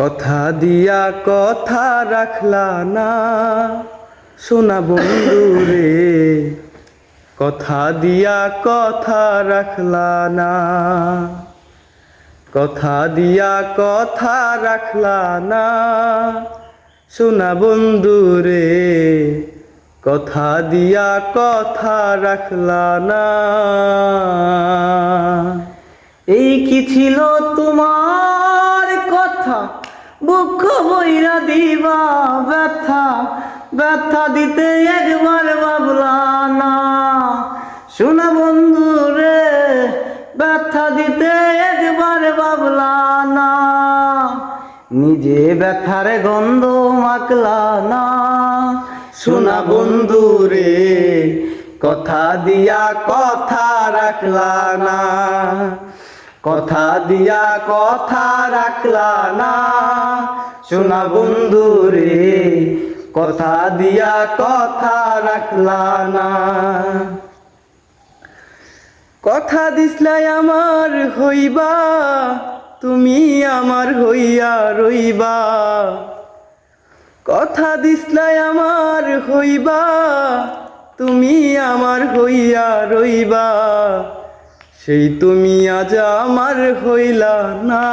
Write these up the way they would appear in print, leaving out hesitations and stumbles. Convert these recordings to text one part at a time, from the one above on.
কথা দিয়া কথা রাখলা না সোনা বন্ধু রে, কথা দিয়া কথা রাখলা না, কথা দিয়া কথা রাখলা না সোনা বন্ধু রে, কথা দিয়া কথা রাখলা না। এই কি ছিল তোমার কথা, বুক বইরা দিবা ব্যথা, ব্যথা দিতে একবার ভাবলা না সোনা বন্ধু রে, ব্যথা দিতে একবার ভাবলা না। নিজে ব্যথার গন্ধ মাখলা না সোনা বন্ধু রে, কথা দিয়া কথা রাখলা না, কথা দিয়া কথা রাখলা না সোনা বন্ধু রে, কথা দিয়া কথা রাখলা না। কথা দিসলাই আমার হইবা, তুমি আমার হইয়া রইবা, কথা দিসলাই আমার হইবা, তুমি আমার হইয়া রইবা, সেই তুমি আজ আমার হইলা না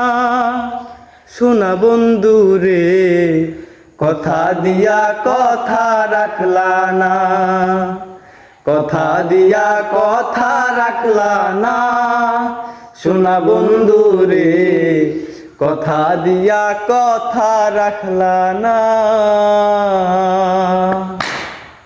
সোনা বন্ধু রে, কথা দিয়া কথা রাখলা না, কথা দিয়া কথা রাখলা না সোনা বন্ধু রে, কথা দিয়া কথা রাখলা না।